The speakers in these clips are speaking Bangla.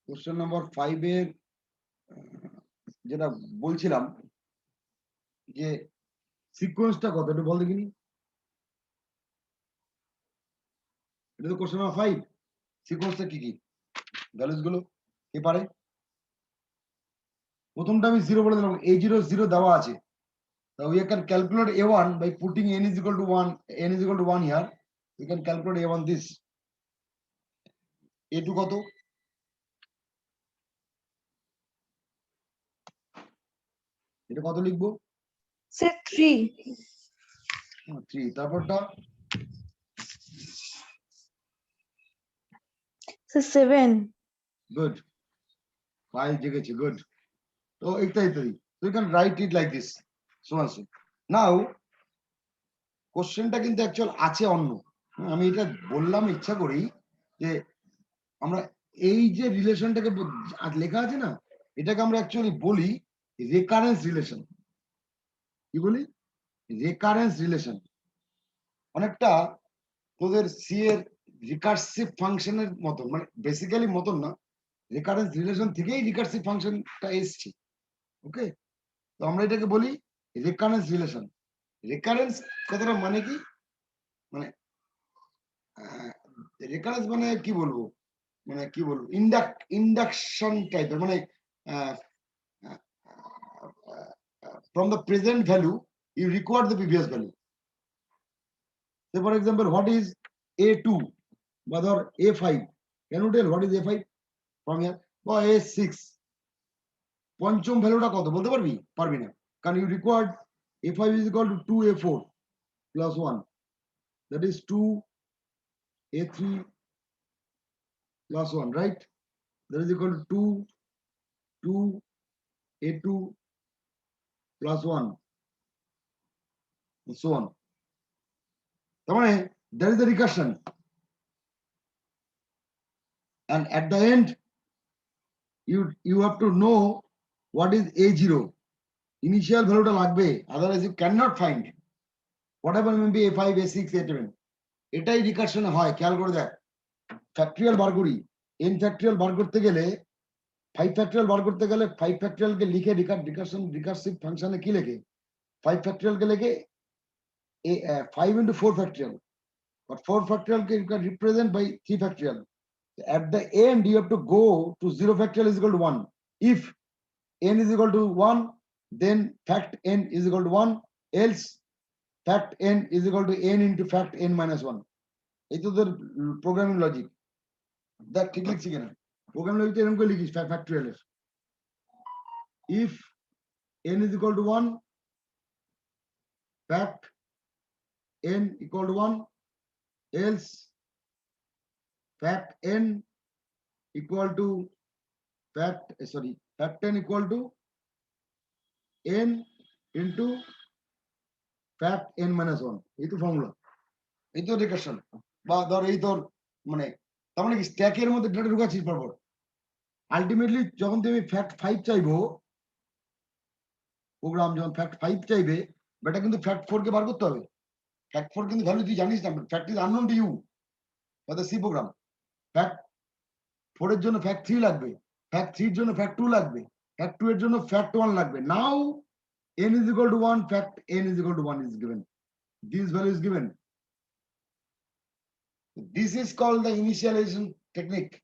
কোশ্চেন নাম্বার 5 এর যেটা বলছিলাম যে সিকোয়েন্সটা কত একটু বল দেখিনি। এটা তো কোশ্চেন নাম্বার 5। সিকোয়েন্সটা কি কি ভ্যালুস গুলো কে পারে? প্রথমটা আমি 0 বলে দিলাম, a0 0 দেওয়া আছে। So we can calculate a1 by putting n is equal to 1, n is equal to 1 here. We can calculate a1 this. a2 কত? এটা কত লিখবো? Say 3. 3। তারপরটা Say 7. good 5 জেগেছে good। তো ইত্যাদি so you can write it like this so and so. Now কোশ্চেনটা কিন্তু অ্যাকচুয়াল আছে অন্য। আমি এটা বললাম ইচ্ছা করি যে আমরা এই যে রিলেশনটাকে লেখা আছে না, এটাকে আমরা অ্যাকচুয়ালি বলি রেকারেন্স রিলেশন। কি বলি? Recurrence relation. অনেকটা তোদের সি এর রিকার্সিভ ফাংশনের মতন, মানে বেসিক্যালি মতন না, রেকারেন্স রিলেশন থেকেই রিকার্সিভ ফাংশনটা এসছে। ওকে, তো আমরা এটাকে বলি রেকারেন্স রিলেশন। রেকারেন্স কথাটা মানে কি? মানে রেকারেন্স মানে কি বলবো, ইন্ডাকশন টাইপের, মানে from the present value you record the previous value. Say for example, what is a2 or a5? Can you tell what is a5 from here? Or a6? পঞ্চম ভ্যালুটা কত বলতে পারবি? পারবি না, কারণ you record a5 is equal to 2a4 plus 1, that is 2a3 plus 1, right? That is equal to 2a2 plus 1 and so on. তার মানে there is a recursion, and at the end you have to know what is a0. Initial ভ্যালুটা লাগবে, otherwise you cannot find whatever may be a5 a6 a7. এটাই রিকারশন হয়। খেয়াল করে দেখ, ফ্যাক্টরিয়াল বার করি, n ফ্যাক্টরিয়াল বার করতে গেলে 5 ফ্যাক্টরিয়াল বার করতে গেলে 5 ফ্যাক্টরিয়ালকে লিখে রিকারসিভ ফাংশনে কি লেখে? 5 ফ্যাক্টরিয়ালকে লেখে 5 into 4 factorial, but 4 factorial you can represent by 3 factorial. At the end you have to go to 0 factorial is equal to 1. If n is equal to 1, then fact n is equal to 1, else fact n is equal to n into fact n minus 1. এই তো তোর প্রোগ্রামিং লজিক। দেখ ঠিক লিখছি কিনা? প্রোগ্রামিং লজিকটা এরকম করে লিখিস ফ্যাক্টরিয়ালের। if n is equal to 1, fact n equal to 1, else fact n equal to fact n equal to n into fact n minus 1. এই তো ফর্মুলা, এই তো রিকারশন। বা ধর এই তোর মানে তার মানে কি স্ট্যাকের মধ্যে ডেটা ঢুকাচ্ছিস পরপর। আলটিমেটলি যখন তুমি ফ্যাক্ট 5 চাইবো, প্রোগ্রাম যখন ফ্যাক্ট 5 চাইবে, বেটা কিন্তু ফ্যাক্ট 4 কে বার করতে হবে। ফ্যাক্ট 4 কিন্তু ভ্যালু তুই জানিস না, fact is unknown to you for the C program. Fact 4 এর জন্য ফ্যাক্ট 3 লাগবে, ফ্যাক্ট 3 এর জন্য ফ্যাক্ট 2 লাগবে, ফ্যাক্ট 2 এর জন্য ফ্যাক্ট 1 লাগবে। নাও n is equal to 1, fact n is equal to 1 is given. This value is given. This is called the initialization technique.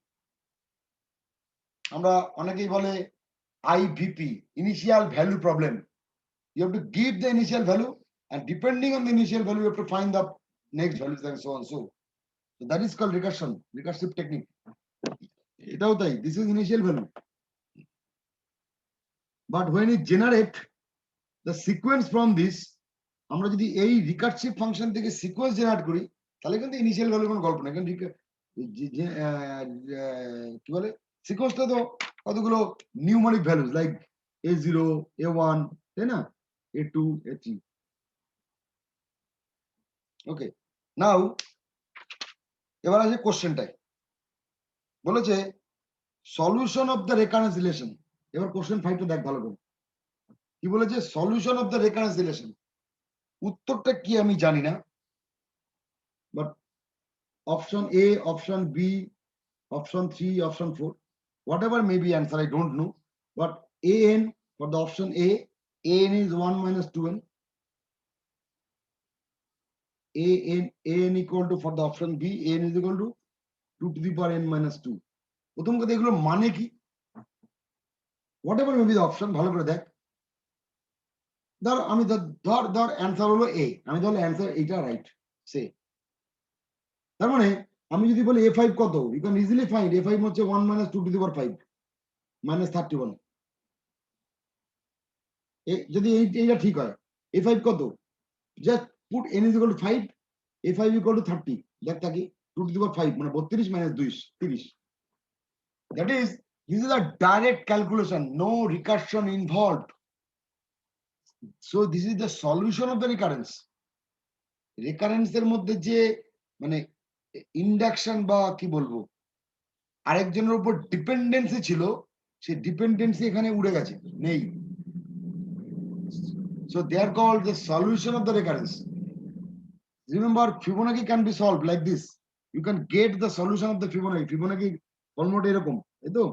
আমরা অনেকেই বলে IVP, initial value problem. You have to give the initial value, and depending on the initial value you have to find the next values and so on. So that is called recursive technique. এটাও তাই, this is initial value, but when it generate the sequence from this, আমরা যদি এই রিকারসিভ ফাংশন থেকে সিকোয়েন্স জেনারেট করি, তাহলে কিন্তু ইনিশিয়াল ভ্যালুর কোনো গল্প নেই। কিন্তু কি বলে সিকোয়েন্সটা তো কতগুলো numeric values like a0 a1, তাই না, a2 a3। ওকে, নাও এবার আছে কোশ্চেনটাই বলেছে solution of the recurrence relation. এবার কোশ্চেন 5টা দেখ ভালো করে কি বলেছে, solution of the recurrence relation. উত্তরটা কি আমি জানি না, but option A, option B, option 3, option 4 whatever may be answer, I don't know. But an for the option A, an is 1 minus 2n. an equal to for the option B, an is equal to 2 to the power n minus 2. প্রথম কথা এগুলো মানে কি? Whatever may be the option, ভালো করে দেখ। ধর আমি ধর অ্যান্সার হলো এ, আমি তাহলে অ্যান্সার এইটা রাইট সে। তার মানে আমি যদি বলি a5 কত, you can easily find a5 হচ্ছে 1 minus 2 to the power 5 minus 31। যদি এইটা ঠিক হয়, a5 কত, just put n is equal to 5, a5 equal to 30, দেখ থাকি 2 to the power 5 মানে 32 minus 2 30। That is, this is a direct calculation, no recursion involved. So this is the solution of the recurrence. Recurrence এর মধ্যে যে মানে ইন্ডাকশন বা কি বলবো আরেকজনের উপর ডিপেন্ডেন্সি ছিল, সেই ডিপেন্ডেন্সি এখানে উড়ে গেছে, নেই। So they are called the solution of the recurrence. Remember, Fibonacci can be solved like this. You can get the solution of the Fibonacci. Fibonacci ফর্মুলাটা এরকম, তাই তো?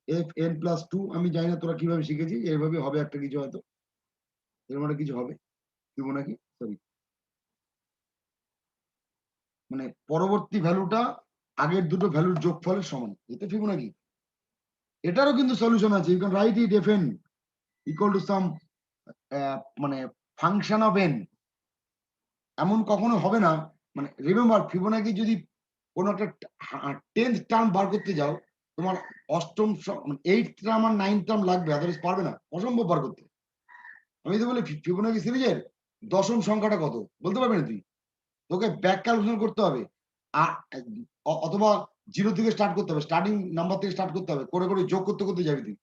fn plus 2, আমি জানি না তোরা কিভাবে শিখেছি, এইভাবে হবে একটা কিছু, হয়তো এরকম একটা কিছু হবে ফিবোনাকি, সরি, মানে পরবর্তী ভ্যালুটা আগের দুটো ভ্যালুর যোগফলের সমান, এটা ফিবোনাকি। এটারও কিন্তু সলিউশন আছে, you can write it fn equal to some মানে ফাংশন অফ n। এমন কখনো হবে না, মানে রিমেম্বার ফিবোনাকি যদি কোনো একটা 10th টার্ম বার করতে যাও, তোমার অষ্টম 8th টার্ম আর 9th টার্ম লাগবে, আদারওয়াইজ পারবে না, অসম্ভব বার করতে। আমি তো বলি ফিবোনাকি সিরিজের দশম সংখ্যাটা কত বলতে পারবে না তুই, তোকে ব্যাক ক্যালকুলেশন করতে হবে, অথবা জিরো থেকে স্টার্ট করতে হবে, স্টার্টিং নাম্বার থেকে স্টার্ট করতে হবে, করে করে যোগ করতে করতে যাবি তুই।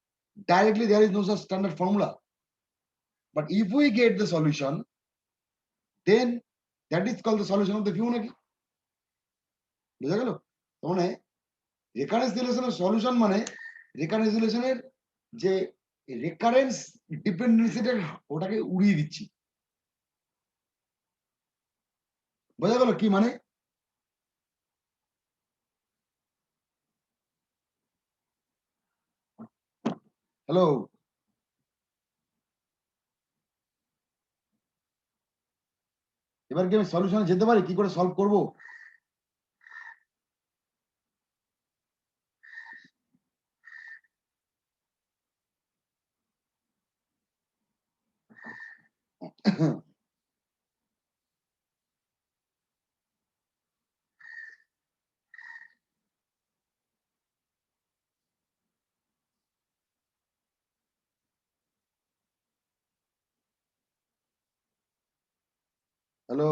Directly there is no such standard formula, but if we get the solution, then that is called the solution of the Fibonacci. বুঝা গেল? মানে রেকারেন্স রিলেশনের সলিউশন মানে রেকারেন্স রিলেশনের যে রেকারেন্স ডিপেন্ডেন্সিটা ওটাকে উড়িয়ে দিচ্ছি। বোঝা গেল কি মানে? হ্যালো, এবার কি আমি সলিউশনে যেতে পারি? কি করে সলভ করব? হ্যালো,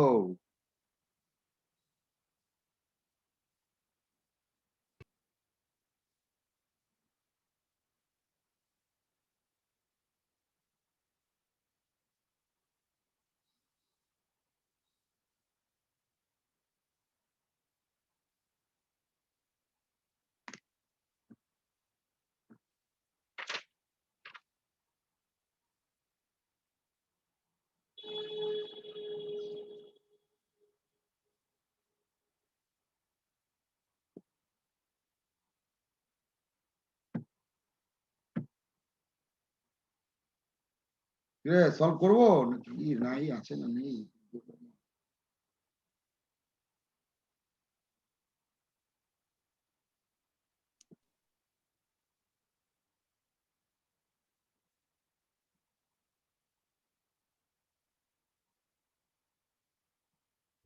সলভ করবো নাকি? নাই, আছে না নেই?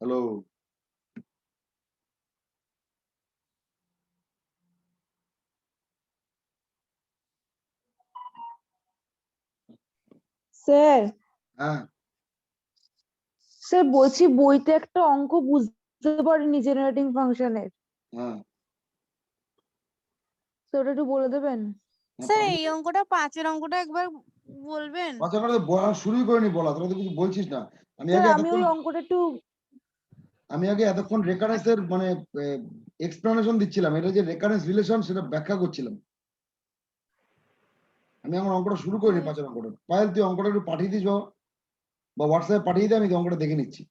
হ্যালো, স্যার, হ্যাঁ স্যার বলছি বইতে একটা অঙ্ক বুঝতে পারিনি জেনারেটিং ফাংশনের, হ্যাঁ স্যার ওটা একটু বলে দেবেন? স্যার এই অঙ্কটা 5 এর অঙ্কটা একবার বলবেন? বলা শুরুই করিনি, বলা তোরা তো কিছু বলছিস না। স্যার আমি ওই অঙ্কটা একটু আমি আগে এতক্ষণ রেকারেন্সের মানে এক্সপ্লেনেশন দিচ্ছিলাম, এটা যে রেকারেন্স রিলেশন সেটা ব্যাখ্যা করছিলাম। আমি আমার অঙ্কটা শুরু করিনি, 5 অঙ্কটা। পায়েল তুই অঙ্কটা একটু পাঠিয়ে দিস বা হোয়াটসঅ্যাপে পাঠিয়ে দে, আমি অঙ্কটা দেখে নিচ্ছি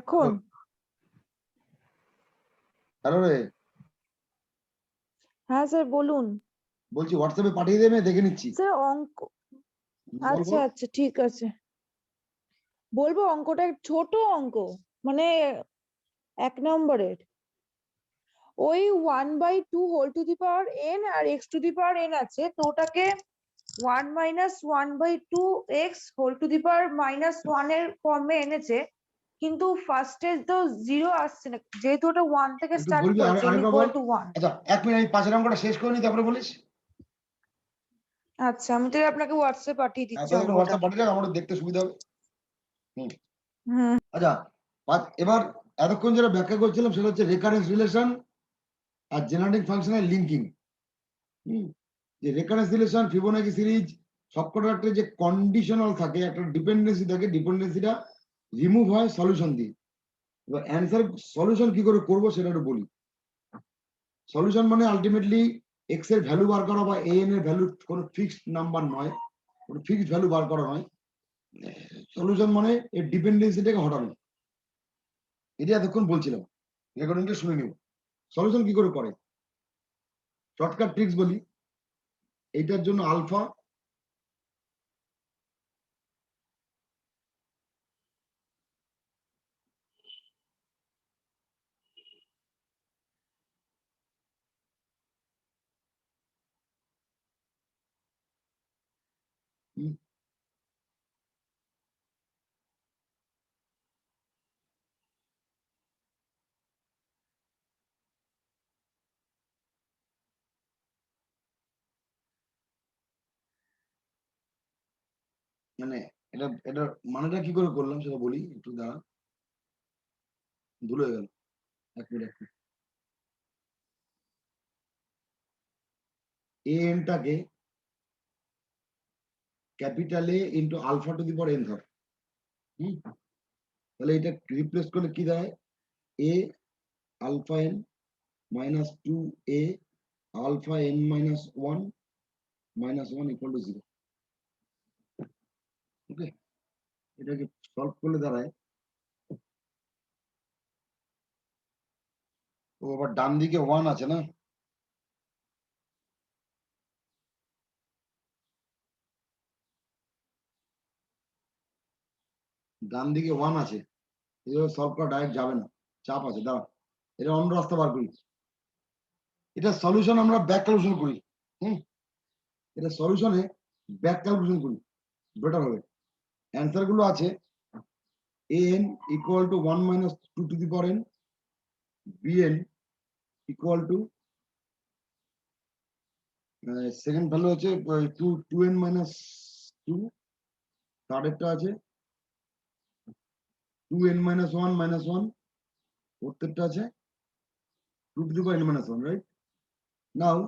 এখন। হ্যালো রে, হ্যাঁ স্যার বলুন। বলছি হোয়াটসঅ্যাপে পাঠিয়ে দেবে, দেখে নিচ্ছি। স্যার অঙ্ক, বল, আচ্ছা বল। আচ্ছা ঠিক আছে বলবো। অঙ্কটা ছোট অঙ্ক, মানে 1 নম্বরের। ওই 1/2 whole to the power n আর x to the power n আছে, তো ওটাকে 1 minus 1/2 x whole to the power -1 এর ফর্মে এনেছে, কিন্তু ফার্স্টে তো 0 আসছে না, যেহেতু ওটা 1 থেকে একটু স্টার্ট বলবি, করেছে, n আরেকবার বল। Equal to 1। আচ্ছা 1 মিনিট, আমি 5 অঙ্কটা শেষ করে নি, তারপরে বলিস। আচ্ছা আমি তো আপনাকে হোয়াটসঅ্যাপ পাঠিয়ে দিচ্ছি তাহলে অঙ্কটা। হোয়াটসঅ্যাপ পাঠিয়ে দেখ, আমারও দেখতে সুবিধা হবে। হুম। হুম। আচ্ছা, এবার এতক্ষণ যেটা ব্যাখ্যা করছিলাম সেটা হচ্ছে রেকারেন্স রিলেশন আর জেনারেটিং ফাংশনের লিঙ্কিং। যে রেকারেন্স রিলেশন, ফিবোনাকি সিরিজ, সবকটা একটা যে কন্ডিশনাল থাকে, একটা ডিপেন্ডেন্সি থাকে, ডিপেন্ডেন্সিটা রিমুভ হয় সলিউশন দিয়ে। এবার অ্যান্সার সলিউশন কি করে করবো সেটা একটু বলি। সলিউশন মানে আলটিমেটলি এক্স এর ভ্যালু বার করা বা এন এর ভ্যালু কোনো ফিক্সড নাম্বার নয়, কোনো ফিক্সড ভ্যালু বার করা নয়। সলিউশন মানে এর ডিপেন্ডেন্সিটাকে হটানো। এটা এতক্ষণ বলছিলাম, রেকর্ডিংটা শুনে নিব। সলিউশন কি করে করে, শর্টকাট ট্রিক্স বলি। এইটার জন্য আলফা, মানে এটা মানেটা কি করে করলাম সেটা বলি, একটু দাঁড়া, ভুলে গেল। এক মিনিট, এনটাকে capital A into alpha to the power n ধর। তাহলে এটা রিপ্লেস করলে কি দাঁড়ায়, A alpha n minus 2a alpha n minus 1 equal to 0। Okay, এটাকে সলভ করলে দাঁড়ায়, ও আবার ডান দিকে 1 আছে না, ডান দিকে 1 আছে, এভাবে সলভ করা ডাইরেক্ট যাবে না, চাপ আছে। দাঁড়া, এটা অন্য রাস্তা বার করি। এটা সলিউশন আমরা ব্যাক ক্যালকুলেশন করি। এটা সলিউশনে ব্যাক ক্যালকুলেশন করি, বেটার হবে। অ্যান্সার গুলো আছে an equal to 1 minus 2 to the power n, bn equal to second value হচ্ছে 2n মাইনাস 2, থার্ডেরটা আছে 2n মাইনাস 1, ফোর্থেরটা আছে 2 to the power n minus 1, right? Now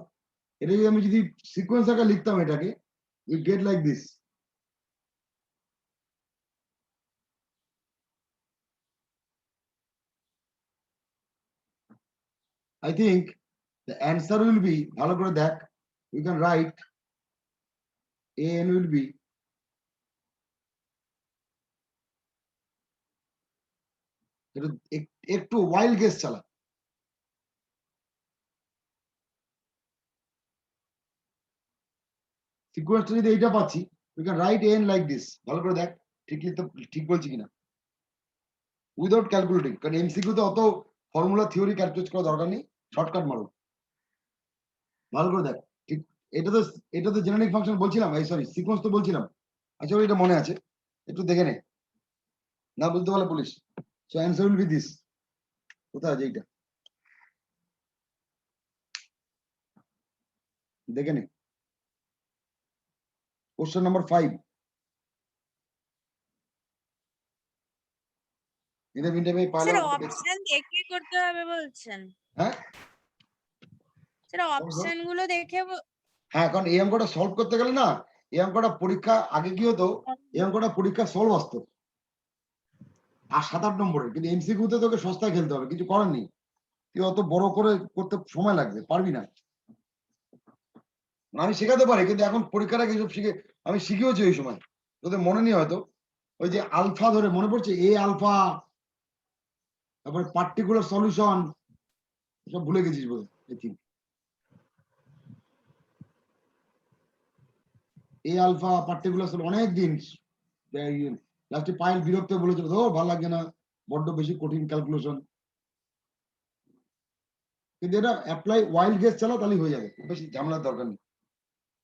এটা যদি আমি যদি সিকোয়েন্স আকারে লিখতাম, এটাকে we get like this. I think the answer will be, ভালো করে দেখ, you can write an will be এটা একটু ওয়াইল্ড গেস চালা, সিকোয়েন্সটা যদি এইটা পাচ্ছি, you can write an like this. ভালো করে দেখ ঠিক লিখতে, ঠিক বলছি কিনা, উইদাউট ক্যালকুলেটিং, কারণ এমসিকিউ তে অত ফর্মুলা থিওরি ক্যালকুলেট করা দরকার নেই, শর্টকাট মারো। ভালো করে দেখ ঠিক, এটা তো জেনারেটিং ফাংশন বলছিলাম, এই সরি সিকোয়েন্স তো বলছিলাম। আচ্ছা এটা মনে আছে, একটু দেখে নে, না বলতে পারলে বলিস। So answer will be this. কোথায় আছে এইটা, দেখে নে, কোশ্চেন নাম্বার 5। এটা মিনিটে পাইলে স্যার অপশন দেখে করতে হবে বলছেন? হ্যাঁ স্যার অপশন গুলো দেখে হ্যাঁ, কারণ এই অঙ্কটা সলভ করতে গেলে না, এই অঙ্কটা পরীক্ষা আগে কি হতো, এই অঙ্কটা পরীক্ষা সলভ আসতো আর 7-8 নম্বরের, কিন্তু এমসিকিউতে তোকে সস্তায় খেলতে হবে, কিছু করার নেই। তুই অত বড় করে করতে সময় লাগবে, পারবি না। আমি শেখাতে পারি, কিন্তু এখন পরীক্ষাটা এইসব শিখে, আমি শিখিয়েছি ওই সময়, তোদের মনে নেই হয়তো। ওই যে আলফা ধরে মনে পড়ছে, এ আলফা, তারপরে পার্টিকুলার সলিউশন, সব ভুলে গেছিস বোধ হয়। এ আলফা পার্টিকুলার অনেক দিন লাস্টে পাইল বিরক্ত বলেছিল, ধর ভালো লাগে না, বড্ড বেশি কঠিন ক্যালকুলেশন। কিন্তু এটা অ্যাপ্লাই ওয়াইল্ড গেস চালাও তাহলে হয়ে যাবে, বেশি ঝামেলার দরকার নেই।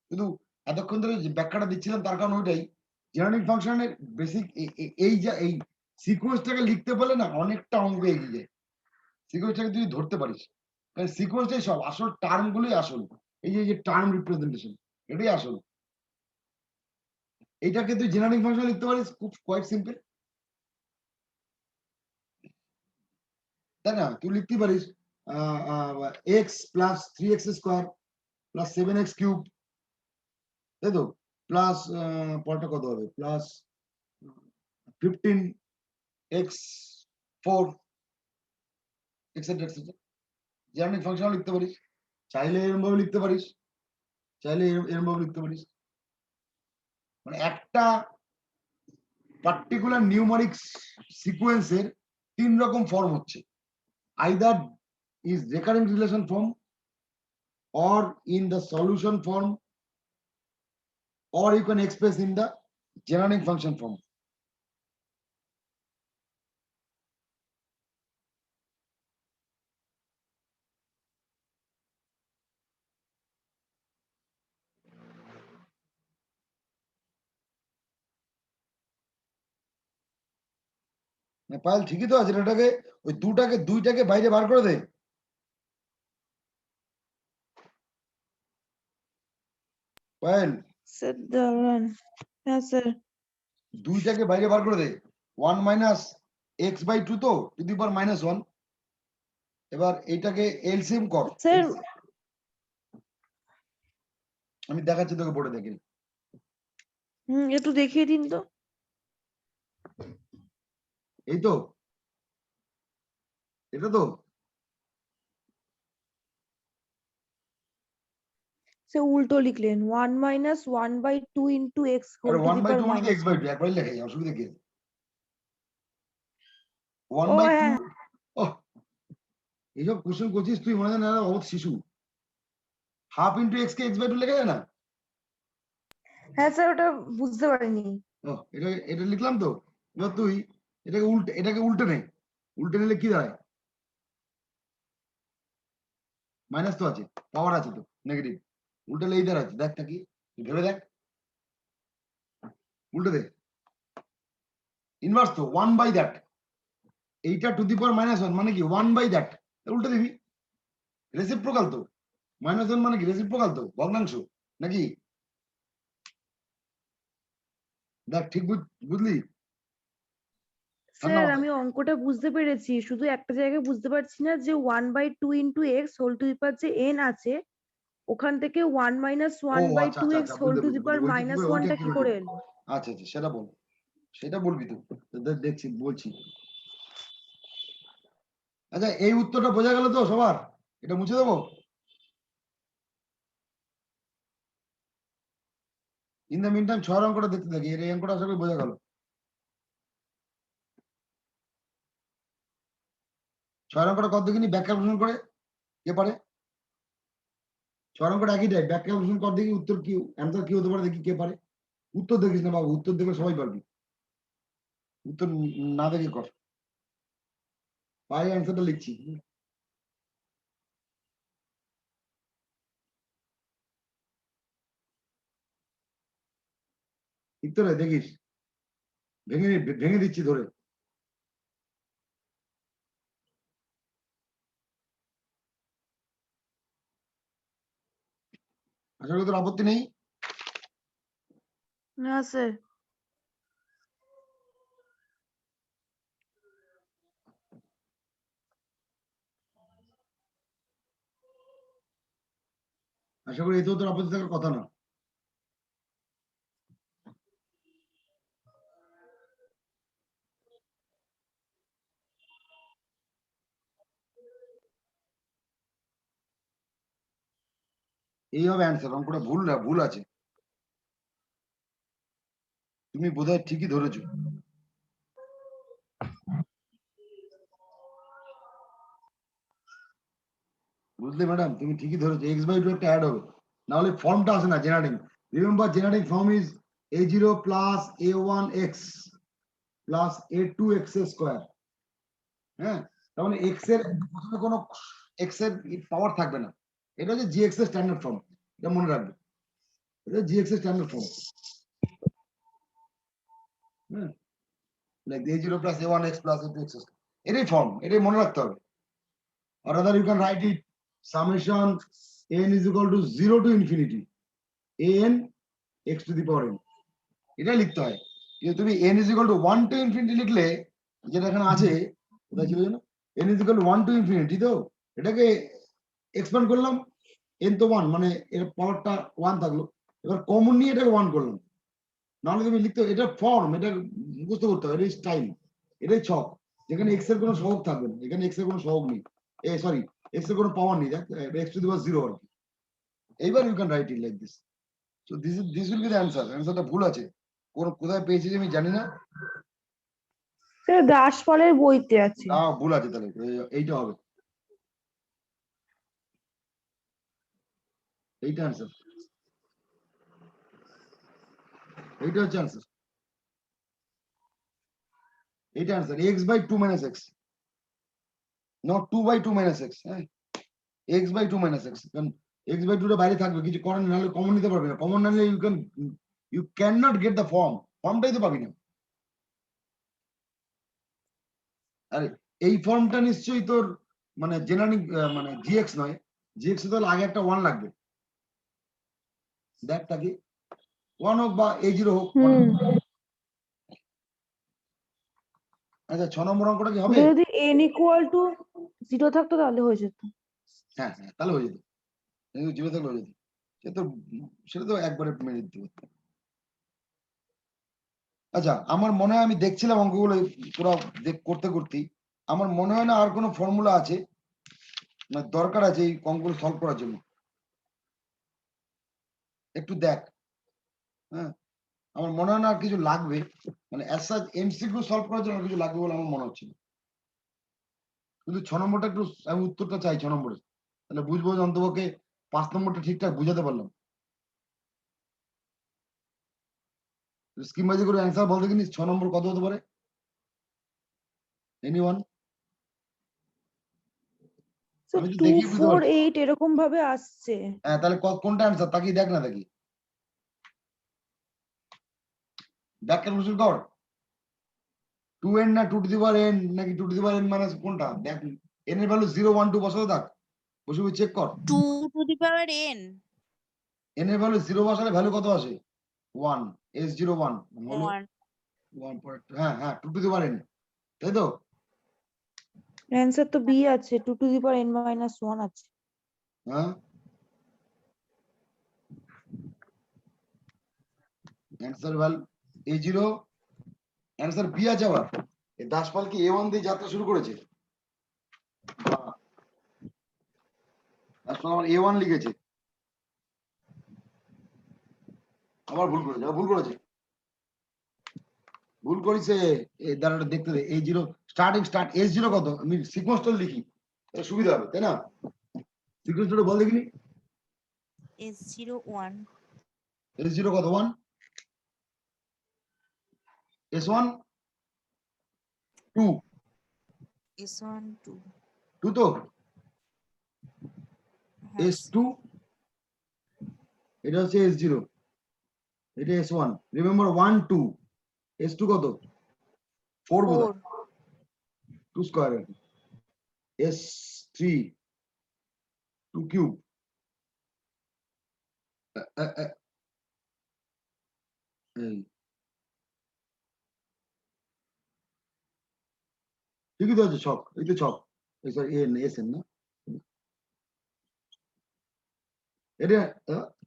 কিন্তু এতক্ষণ ধরে যে ব্যাখ্যাটা দিচ্ছিলাম তার কারণ ওইটাই, জেনারেটিং ফাংশনের বেসিক এই যে এই সিকোয়েন্সটাকে লিখতে পারলে না অনেকটা অঙ্ক এগিয়ে যায়। সিকোয়েন্সটাকে তুই ধরতে পারিস, কারণ সিকোয়েন্সটাই সব, আসল টার্ম গুলোই আসল। এই যে টার্ম রিপ্রেজেন্টেশন এটাই আসল। এইটাকে তুই জেনারেটিং ফাংশন লিখতে পারিস, খুব কোয়াইট সিম্পল, তাই না? তুই লিখতে পারিস x plus 3x square plus 7x cube, তাই তো, প্লাস পরটা কত হবে, plus 15x4 etcetera etcetera. Generating function লিখতে পারিস, চাইলে এরকম ভাবে লিখতে পারিস, চাইলে এরকম ভাবে লিখতে পারিস। মানে একটা পার্টিকুলার নিউমারিক সিকোয়েন্সের 3 রকম ফর্ম হচ্ছে, either is recurring relation form, or in the solution form, or you can express in the generating function form. Payel ঠিকই তো আছে, এটাকে ওই দুইটাকে বাইরে বার করে দে। পায়েল স্যার দাঁড়ান, হ্যাঁ স্যার। দুইটাকে বাইরে বার করে দে। 1 মাইনাস এক্স বাই 2 তো টু দি পাওয়ার -1। এবার এইটাকে এলসিএম কর। স্যার আমি দেখাচ্ছি তোকে, বোর্ডে দেখি। একটু দেখিয়ে দিন তো। এই তো, এটা তো সে উল্টো লিখলেন 1 minus 1/2 into x whole to the power -1/2 মানে x বাই 2 একবারই লেখাই, অসুবিধা কি? 1/2 হ্যাঁ এইসব কোশ্চেন করছিস তুই, মনে হয় না বহুত শিশু। হাফ ইন্টু এক্স কে x বাই 2 লেখা যায় না? হ্যাঁ স্যার, ওটা বুঝতে পারিনি। এটা এটা লিখলাম তো। এবার তুই এটাকে উল্টে নে, উল্টে নিলে কি দাঁড়ায়? মাইনাস তো আছে, পাওয়ার আছে তো নেগেটিভ, উল্টালে এই দাঁড়াচ্ছে, দেখ কি ভেবে দেখ, উল্টে দে। ইনভার্স তো 1/that, এইটা টু দি পাওয়ার -1 মানে কি 1/that, উল্টে দিবি। রেসিপ্রোকাল তো, -1 মানে কি রেসিপ্রোকাল তো, ভগ্নাংশ নাকি? দেখ ঠিক বুঝলি? স্যার আমি অঙ্কটা বুঝতে পেরেছি, শুধু একটা জায়গায় বুঝতে পারছি না যে 1/2 into x whole to the power যে n আছে, ওখান থেকে 1 মাইনাস ও 1/2 আচ্ছা এক্স হোল টু দি পাওয়ার -1টা কি করে এলো? আচ্ছা সেটা বল, সেটা বলবি তো, দেখছি বলছি। আচ্ছা এই উত্তরটা বোঝা গেল তো সবার? এটা মুছে দেবো। ইন দ্য মিন টাইম 6 অঙ্কটা দেখতে থাকি, এই অঙ্কটা আশা করি বোঝা গেল। 6 অঙ্কটা কত দেখিনি ব্যাখ্যা বিশ্লেষণ করে, কে পারে? 6 অঙ্কটা একই টাইপ, ব্যাখ্যা বিশ্লেষণ কর দেখি উত্তর কি, অ্যান্সার কি হতে পারে দেখি, কে পারে? উত্তর দেখিস না বাবু, উত্তর দেখলে সবাই পারবি, উত্তর না দেখে কর। পাই অ্যান্সারটা লিখছি। লিখতে রে দেখিস, ভেঙে ভেঙে দিচ্ছি ধরে। আশা করি তোর আপত্তি নেই। না স্যার। আশা করি এতেও তোর আপত্তি থাকার কথা না। এই হবে অ্যান্সার, অঙ্কটা ভুল আছে, তুমি বোধহয় ঠিকই ধরেছো। বুঝলে ম্যাডাম, তুমি ঠিকই ধরেছো, x/2 একটা অ্যাড হবে, না হলে ফর্মটা আসে না generating. Remember, generic form is a0 plus a1x plus a2x square. হ্যাঁ, তার মানে x এর প্রথমে কোনো x এর পাওয়ার থাকবে না। এটা হচ্ছে gx এর স্ট্যান্ডার্ড ফর্ম, এটা মনে রাখবে। এটা gx এর স্ট্যান্ডার্ড ফর্ম। হ্যাঁ, like a0 plus a1x plus a2x square. এটাই ফর্ম, এটাই মনে রাখতে হবে। Or rather you can write it summation n is equal to 0 to infinity an x to the power n. এটা লিখতে হয়। কিন্তু তুমি n is equal to 1 to infinity লিখলে, যেটা এখানে আছে, কোথায় ছিল জানো, n is equal to 1 to infinity, তো এটাকে এক্সপ্যান্ড করলাম, n তো 1, মানে এর পাওয়ারটা 1 থাকলো, এবার কমন নিয়ে এটাকে 1 করলাম। নাহলে তুমি লিখতে, এটা ফর্ম, এটা মুখস্থ করতে হবে, এটাই স্টাইল, এটাই ছক, যেখানে x এর কোনো সহগ থাকবে না, এখানে x এর কোনো সহগ নেই, সরি x এর কোনো পাওয়ার নেই, দেখ x to the power 0 আর কি। এইবার you can write it like this. So this will be the answer. অ্যানসারটা ভুল আছে, কোথায় পেয়েছি আমি জানি না, স্যার দাসপালের বইতে আছে। ভুল আছে, তাহলে এইটা হবে, এইটা অ্যানসার, এইটা হচ্ছে অ্যানসার, এইটা answer, x by 2 minus x, not 2 by 2 minus x, হ্যাঁ, x by 2 minus x, কারণ x by 2 টা বাইরে থাকবে, কিছু করেন নাহলে কমন নিতে পারবে না, কমন নাহলে you cannot get the form, ফর্মটাই তো পাবি না। আরে এই ফর্মটা নিশ্চয়ই তোর মানে জেনারেল, মানে gx নয়, gx তো আগে একটা 1 লাগবে, দেখ তাকে 1 হোক বা a0 হোক। আচ্ছা 6 নম্বর অঙ্কটা কি হবে? যদি n equal to 0 থাকতো তাহলে হয়ে যেত। হ্যাঁ হ্যাঁ, তাহলে হয়ে যেত, কিন্তু 0 থাকলে হয়ে যেত, সেটা তো একবারে মেরে দিতে পারতো। আচ্ছা, আমার মনে হয়, আমি দেখছিলাম অঙ্কগুলো পুরো করতে করতেই, আমার মনে হয় না আর কোনো ফর্মুলা আছে মানে দরকার আছে এই অঙ্কগুলো সলভ করার জন্য, একটু দেখ। হ্যাঁ, আমার মনে হয় না আর কিছু লাগবে, মানে অ্যাজ সাচ এমসিকিউ সলভ করার জন্য কিছু লাগবে বলে আমার মনে হচ্ছে না। কিন্তু 6 নম্বরটা একটু আমি উত্তরটা চাই 6 নম্বরে, তাহলে বুঝবো যে অন্তপক্ষে 5 নম্বরটা ঠিকঠাক বুঝাতে পারলাম। স্কিম বাজি করে অ্যান্সার বলতে কিনি 6 নম্বর কত হতে পারে? এনিওয়ান? So আমি তো 2, দেখি বুঝতে 4, পারছি। 8 এরকম ভাবে আসছে। হ্যাঁ, তাহলে কোনটা অ্যান্সার তাকিয়ে দেখ না, দেখি দেখ, ক্যালকুলেশন কর, 2n না 2 টু দি পাওয়ার n নাকি 2 to the power n minus কোনটা, দেখ n এর ভ্যালু 0 1 2 বসাতে থাক, বসে বসে চেক কর। 2 to the power n n এর ভ্যালু 0 বসালে ভ্যালু কত আসে? 1, s01 হলো 1 1 পয়েন্ট, হ্যাঁ হ্যাঁ 2 টু দি পাওয়ার n, তাই তো? অ্যান্সার তো বি আছে, 2 to the power n minus 1 আছে। হ্যাঁ, answer value a0, answer B আছে। আবার এই দাসপাল কি a1 দিয়ে যাত্রা শুরু করেছে? দাসপাল আমার a1 লিখেছে, আবার ভুল করেছে, ভুল করেছে। দাঁড়াটা দেখতে দে, a0 স্টার্ট s0 কত, আমি সিকোয়েন্সটা লিখি, তাহলে সুবিধা হবে, তাই না? সিকোয়েন্সটা বল দেখিনি, s01 s0 কত, 1, s1 2, s1 2 2 তো, হ্যাঁ s2 এটা হচ্ছে s0, এটা s1, রিমেম্বার 1 2, s2 কত, 4 বোধহয়, 2 স্কয়ার, s3 2 কিউব, এই ঠিকই তো আছে ছক, এই তো ছক, সরি এন না, এটা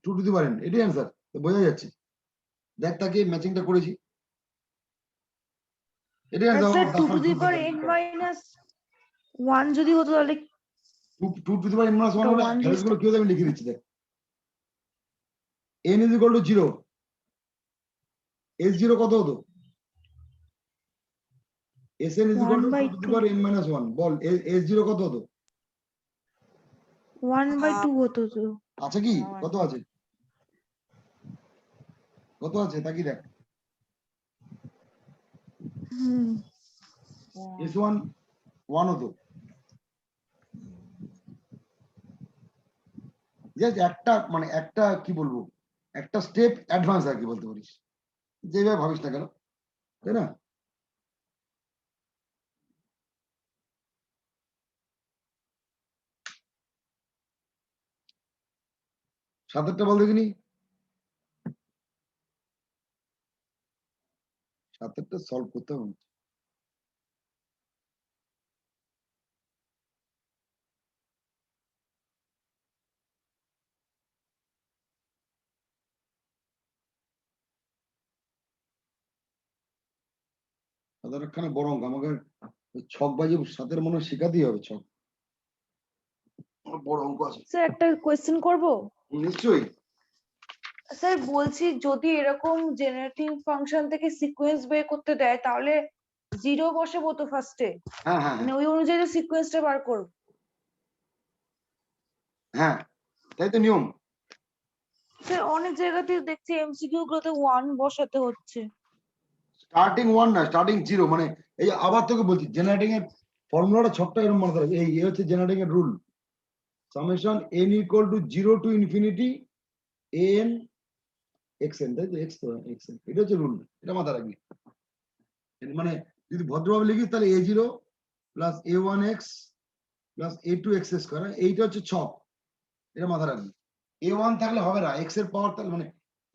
2 টু দি পাওয়ার n, এটাই অ্যান্সার, বোঝা যাচ্ছে, দেখ তাকে ম্যাচিংটা করেছি, এটাই আর sir 2 to the answer. power n minus 1 যদি হতো তাহলে 2 টু দি পাওয়ার n - 1 ওটা হলে 1 দিয়ে ভ্যালুগুলো কি হতে আমি লিখে দিচ্ছি, দেখ n is equal to 0, s0 কত হতো, sn is equal 1 to by 2 to the 2, power n minus 1, ball s0 কত হতো? 1 by 2 হতো তো। আছে কি, কত আছে? কত আছে তা কি দেখ। হুম S1 1 হতো, জাস্ট একটা মানে একটা কি বলবো, একটা স্টেপ অ্যাডভান্স আর কি বলতে পারিস, যেভাবে ভাবিস না কেন, তাই না? সাতেরটা বল দেখিনি, সাতেরটা সলভ করতে হবে। সাতেরখানে বড় অঙ্ক, আমাকে ওই ছক বাজি সাতের মনে হয় শেখাতেই হবে, ছক বড় অঙ্ক আছে। স্যার একটা কোয়েশ্চেন করব? নিশ্চয়ই। স্যার বলছি যদি এরকম জেনারেটিং ফাংশন থেকে সিকোয়েন্স বের করতে দেয় তাহলে জিরো বসাবো তো ফার্স্টে, হ্যাঁ হ্যাঁ মানে ওই অনুযায়ী সিকোয়েন্সটা বার করব। হ্যাঁ, তাই তো নিয়ম। স্যার অনেক জায়গাতে দেখছি এমসিকিউ গুলোতে 1 বসাতে হচ্ছে। স্টার্টিং 1 না, স্টার্টিং 0, মানে এই আবার তোকে বলছি জেনারেটিং এর ফর্মুলাটা ছকটা এরকম মনে রাখবে, এই হচ্ছে জেনারেটিং এর rule, summation n equal to 0 to infinity an xn, তাই তো x তো xn, এটা হচ্ছে রুল, এটা মাথায় রাখবি। মানে যদি ভদ্রভাবে লিখিস তাহলে a0 plus a1x plus a2x square, এইটা হচ্ছে ছক, এটা মাথায় রাখবি। a1 থাকলে হবে না, x এর পাওয়ার তাহলে মানে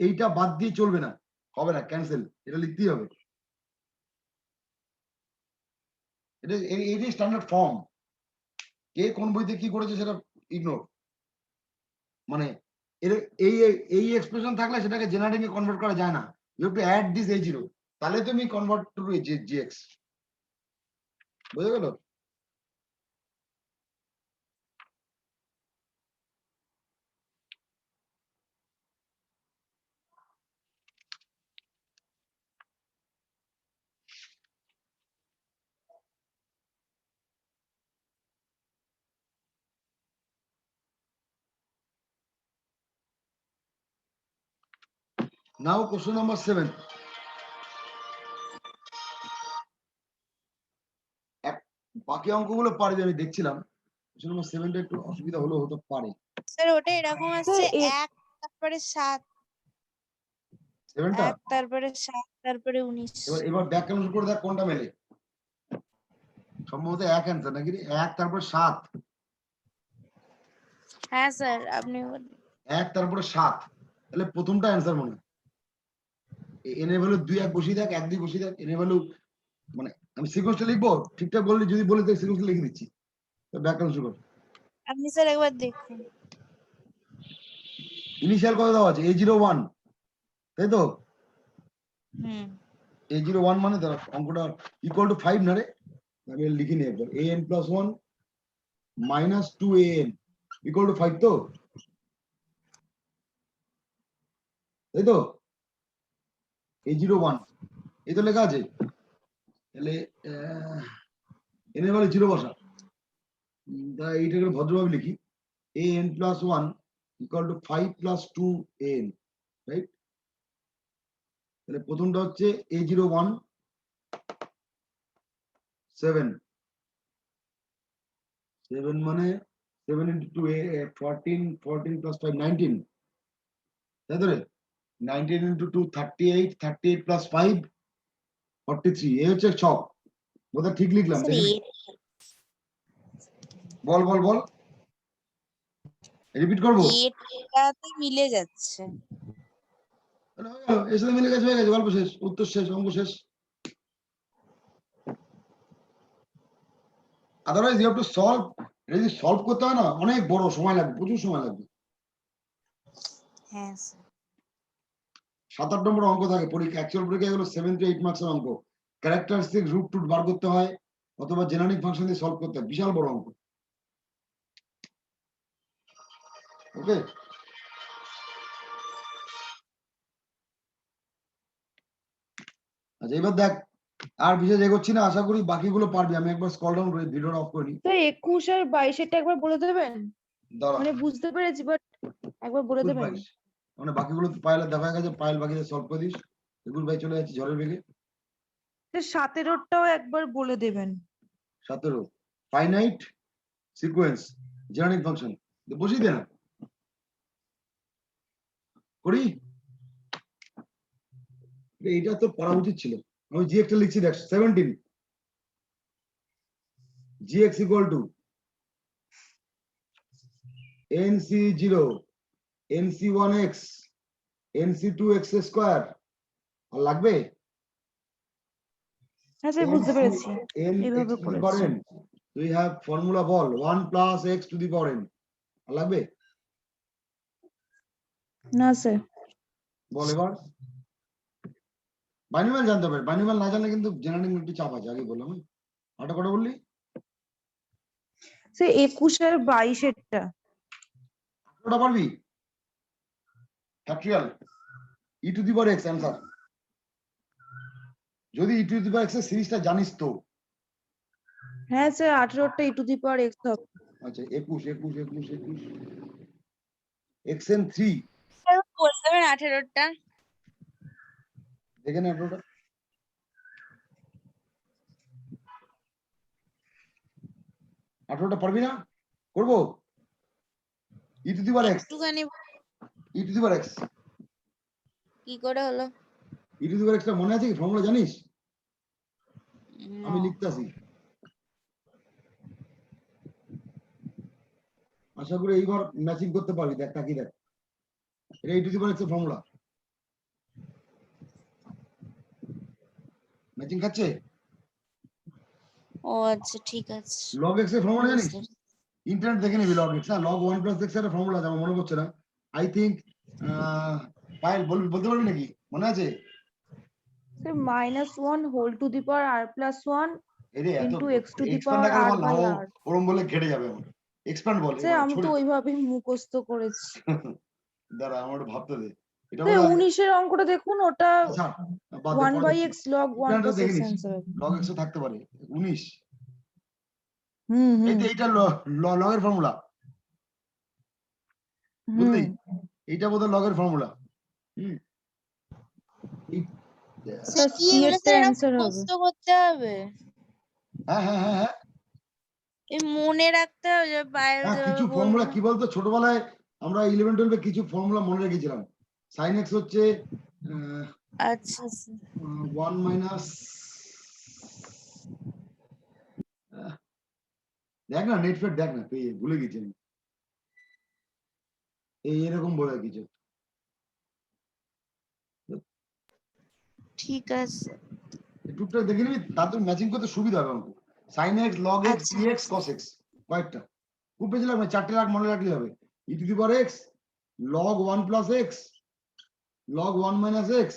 এইটা বাদ দিয়ে চলবে না, হবে না, ক্যান্সেল, এটা লিখতেই হবে। এটা এইটাই স্ট্যান্ডার্ড ফর্ম, কে কোন বইতে কি করেছে সেটা ইগনোর, মানে এর এই এই এক্সপ্রেশন থাকলে সেটাকে জেনারেটিং এ কনভার্ট করা যায় না, you have to add this a0, তাহলে তুমি কনভার্ট টু gx, বুঝে গেল? নাও কোশ্চেন নাম্বার 7, বাকি অঙ্কগুলো পারবি, আমি দেখছিলাম কোশ্চেন নাম্বার 7টা একটু অসুবিধা হতে পারে। স্যার ওটা এরকম আসছে, স্যার 1 তারপরে 7, 7টা 1 তারপরে 7 তারপরে 19। এবার ব্যাক ক্যালকুলেট করে দেখ কোনটা মেলে, সম্ভবত এক অ্যান্সার নাকি রে, 1 তারপর 7, হ্যাঁ স্যার আপনি 1 তারপরে 7, তাহলে প্রথমটা অ্যান্সার মনে হয়। এনে ভ্যালু 2 1 বসিয়ে দেখ, 1 2 বসিয়ে দেখ, এনে ভ্যালু মানে আমি সিকোয়েন্সটা লিখবো ঠিকঠাক বললি, যদি বলে দেখ সিকোয়েন্সটা লিখে দিচ্ছি, তো ব্যাক ক্যালকুলেট কর। আপনি স্যার একবার দেখুন। ইনিশিয়াল কত দেওয়া আছে a01, তাই তো? হুম a01 মানে ধর অঙ্কটা ইকুয়াল টু 5 না রে, আমি লিখে নিই একবার, an plus 1 minus 2an equal to 5, তো তাই তো? a01 এই তো লেখা আছে, তাহলে এনে বলে 0 বসা, তাই এইটাকে ভদ্রভাবে লিখি, an plus 1 equal two 5 plus 2an, right? তাহলে প্রথমটা হচ্ছে a01 7, 7 মানে 7 into 2 14 14 plus 5 19, তাই তো রে? 19 into 2 38, 38 plus 5 43, এই হচ্ছে ছক, বোধহয় ঠিক লিখলাম স্যার তাই? বল বল বল, রিপিট করবো? এটাতে মিলে যাচ্ছে। এর সাথে মিলে গেছে, হয়ে গেছে, গল্প শেষ, উত্তর শেষ, অঙ্ক শেষ। Otherwise you have to solve, এটা যদি সলভ করতে হয় না অনেক বড় সময় লাগবে, প্রচুর সময় লাগবে। হ্যাঁ স্যার 7 8 নম্বর অঙ্ক থাকে পরীক্ষা, অ্যাকচুয়াল পরীক্ষা এগুলো 7 to 8 মার্কসের অঙ্ক, ক্যারেক্টারিস্টিক রুট টুট বার করতে হয় অথবা জেনারিক ফাংশন দিয়ে সলভ করতে হয়, বিশাল বড় অঙ্ক। ওকে, আচ্ছা এবার দেখ, আর বিশেষ এগোচ্ছি না, আশা করি বাকিগুলো পারবি, আমি একবার স্ক্রল ডাউন করে ভিডিওটা অফ করে নিই। স্যার 21 আর 22 এটা একবার বলে দেবেন, দাঁড়া, মানে বুঝতে পেরেছি বাট একবার বলে 21 দেবেন। 22 মানে বাকিগুলো পায়েল দেখা গেছে, পায়েল বাকিটা সলভ করে দিস। এগুলো ভাই চলে যাচ্ছে ঝড়ের বেগে। 17টাও একবার বলে দেবেন। 17 ফাইনাইট সিকোয়েন্স জেনারেটিং ফাংশন বসিয়ে দে না, করি। এইটা তো পড়া উচিত ছিল। আমি জি একটা লিখছি দেখ, 17 gx equal to nc0 nc1x nc2x square আর লাগবে হ্যাঁ স্যার বুঝতে পেরেছি, n এইভাবে x to the করেছি। power n, we have formula ball 1 plus x to the power n আর লাগবে, না স্যার। বল এবার। বাইনোমিয়াল জানতে হবে, বাইনোমিয়াল না জানলে কিন্তু জেনারেটিং একটু চাপ আছে, আগে বললাম। আটা কটা বললি? স্যার 21 আর 22 এরটা। কটা পারবি? Factorial E to the power x answer. যদি ই টু দি পাওয়ার এক্স এর সিরিজটা জানিস তো। হ্যাঁ স্যার 18টা e⁻x হবে। আচ্ছা 21 21 21 21 xn 3 বলতে পারেন 18টা। দেখে না 18টা। 18টা পারবি না? করবো ই টু দি পাওয়ার এক্স, একটুখানি ই টু দি পাওয়ার এক্স, কি করে হলো? ই টু দি পাওয়ার এক্সটা মনে আছে কি? ফর্মুলা জানিস? আমি না। লিখতাছি, আশা করি এইবার ম্যাচিং করতে পারবি। দেখ তাকিয়ে দেখ, এটা ই টু দি পাওয়ার এক্স এর ফর্মুলা। ম্যাচিং খাচ্ছে? ও আচ্ছা ঠিক আছে। লগ এক্স এর ফর্মুলা জানিস? বুঝতে- ইন্টারনেট দেখে নিবি লগ এক্স। হ্যাঁ লগ 1 প্লাস এক্স এর ফর্মুলা আছে, আমার মনে পড়ছে না। আই থিংক পায়েল বলতে পারবি নাকি, মনে আছে? Sir -1 whole to the power r+1 এই রে এত into x to the expand power না করে r বল না, বাই ও r। ওরম বলে ঘেটে যাবে আমার। এক্সপ্যান্ড বল স্যার এবার আমি ছড়ে। তো ওইভাবেই মুখস্থ করেছি। দাঁড়া আমার একটু ভাবতে দে। এটা স্যার বলে 19 এর অঙ্কটা দেখুন, ওটা আচ্ছা বাদ দে, 1 পরে বাই দেখছি। x log 1 ইন্টারনেটে plus দেখে x নিস, অ্যান্সার হবে। লগ এক্স থাকতে পারে 19। হুম এই হুম তো এইটা লগের ফর্মুলা, হুম। বুঝলি? এইটা বোধহয় লগের ফর্মুলা। হুম স্যার কি সি এগুলো এরটা স্যার অ্যান্সার হবে। মুখস্থ করতে হবে? হ্যাঁ হ্যাঁ হ্যাঁ হ্যাঁ এই মনে রাখতে হবে যে বাইরে হ্যাঁ কিছু যেভাবে ফর্মুলা বলবো। কি বলতো, ছোটবেলায় আমরা 11 12 কিছু ফর্মুলা মনে রেখেছিলাম। সাইন এক্স হচ্ছে আচ্ছা স্যার। 1 মাইনাস, দেখ না নেট ফেট দেখ না, পেয়ে ভুলে গেছি আমি। এই এরকম বলে কিছু। ঠিক আছে। টুকটাক দেখে নিবি, তাদের ম্যাচিং করতে সুবিধা হবে আমাকে। সাইন এক্স, লগ এক্স, আচ্ছা ই এক্স, কস এক্স, কয়েকটা খুব বেশি লাগবে, 4টে লাখ মনে রাখলে হবে। E to the power x, log 1 plus x, log 1 minus x,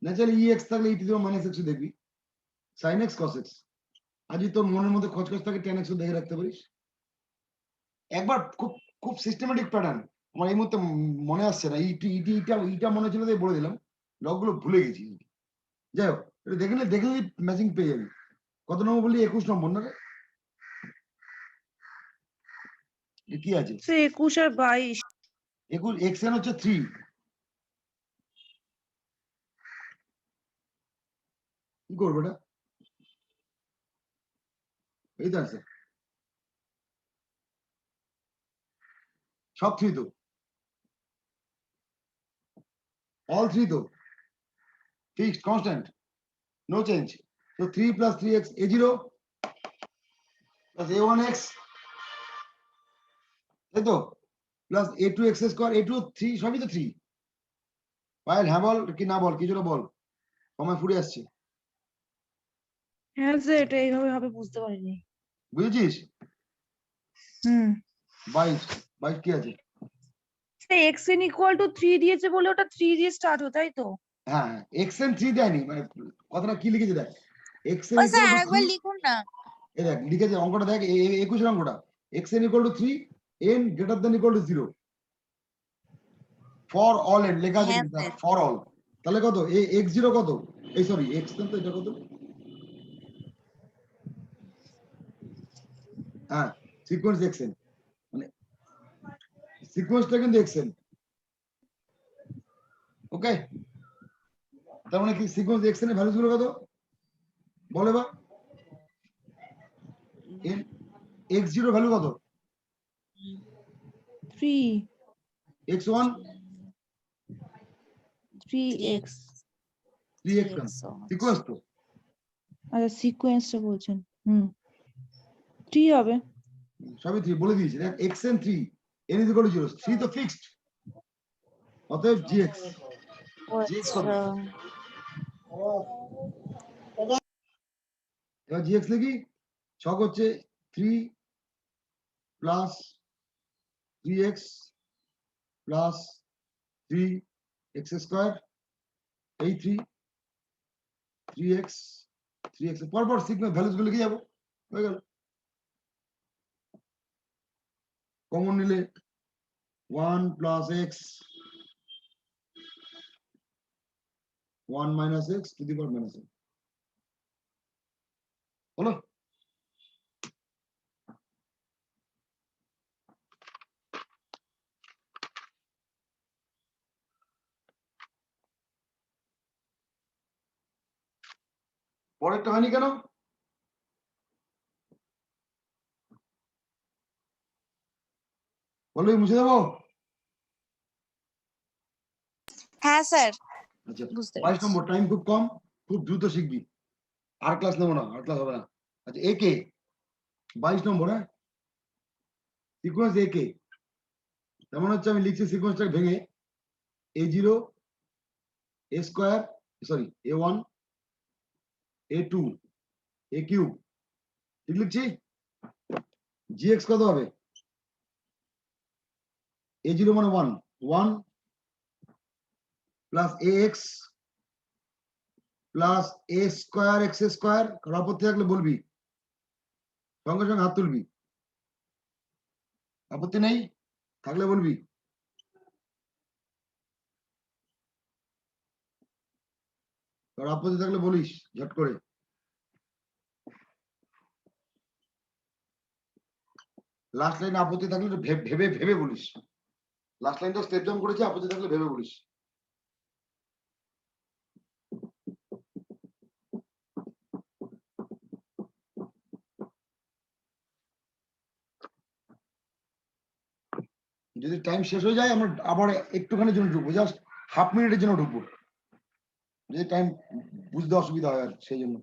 naturally e x থাকলে e to the power minus x দেখবি, সাইন এক্স কস এক্স। আর যদি তোর মনের মধ্যে খচখচ থাকে টেন এক্স দেখে রাখতে পারিস। একবার খুব খুব সিস্টেমেটিক প্যাটার্ন আমার এই মুহূর্তে মনে আসছে না, ইটা মনে ছিল তাই বলে দিলাম, লগগুলো ভুলে গেছি। যাই হোক এটা দেখলে ম্যাচিং পেয়ে যাবি। কত নম্বর বললি? 21 নম্বর না রে? এ কি আছে? স্যার 21 আর 22। 21 এক্স এন হচ্ছে 3, কি করবো এটা? এই তো আছে সব 3 তো, অল 3 তো ফিক্সড কনস্ট্যান্ট, নো চেঞ্জ। তো 3 plus 3x a0 plus a1x, তাই তো, প্লাস a2x স্কয়ার, a2 3 সবই তো 3। পায়েল হ্যাঁ বল কি না বল, কিছুটা বল, সময় ফুরিয়ে আসছে। হ্যাঁ স্যার এটা এইভাবে হবে বুঝতে পারিনি। বুঝেছিস? হুম। 22 22 কি আছে? স্যার xn = 3 দিয়েছে বলে ওটা 3 দিয়ে স্টার্ট হয়, তাই তো? হ্যাঁ xn 3 দেয়নি, মানে কথাটা কি লিখেছে দেখ, xn ও equal স্যার to আরেকবার 3। লিখুন না। এই দেখ লিখেছে অঙ্কটা দেখ, 21 এর অঙ্কটা, xn equal to 3, n greater than equal to 0 for all n লেখা আছে হ্যাঁ কিন্তু স্যার। For all. তাহলে কত x0 কত, এই সরি xn তো এটা কত, হ্যাঁ সিকোয়েন্স xn, মানে সিকোয়েন্সটা কিন্তু xn। ওকে, তার মানে কি সিকোয়েন্স এক্স এর ভ্যালুস গুলো কত বলে বা এক্স জিরো ভ্যালু কত 3 x one 3x 3x sequence তো আচ্ছা সিকোয়েন্সটা বলছেন হুম 3 হবে সবই 3 বলে দিয়েছি দেখ x and 3 n is equal to 0 3 তো ফিক্সড অতএব gx gx কত এবার gx লিখি ছক হচ্ছে 3 plus 3x plus 3x square এই 3x পরপর সিগমা ভ্যালুস গুলো লিখে যাবো হয়ে গেল কমন নিলে 1 plus x 1 minus x to the power minus x হলো পরেরটা হয়নি কেন বলবি মুছে দেবো হ্যাঁ স্যার আচ্ছা বুঝতে 22 নম্বর টাইম খুব কম খুব দ্রুত শিখবি আর ক্লাস নেবো না আর ক্লাস হবে না আচ্ছা এ কে 22 নম্বর হ্যাঁ সিকোয়েন্স এ কে তেমন হচ্ছে আমি লিখছি সিকোয়েন্সটা ভেঙে a0 a square sorry a1 a2 a cube ঠিক লিখছি gx কত হবে a0 মানে 1 1 plus ax plus a square x square আপত্তি থাকলে বলবি সঙ্গে সঙ্গে হাত তুলবি আপত্তি নেই থাকলে বলবি আর আপত্তি থাকলে বলিস ঝট করে লাস্ট লাইনে আপত্তি থাকলে একটু ভেবে ভেবে বলিস লাস্ট লাইনটা স্টেপ ডাউন করেছি আপত্তি থাকলে ভেবে বলিস যদি টাইম শেষ হয়ে যায় আমরা আবার একটুখানির জন্য ঢুকবো জাস্ট হাফ মিনিটের জন্য ঢুকবো যদি টাইম বুঝতে অসুবিধা হয় আর সেই জন্য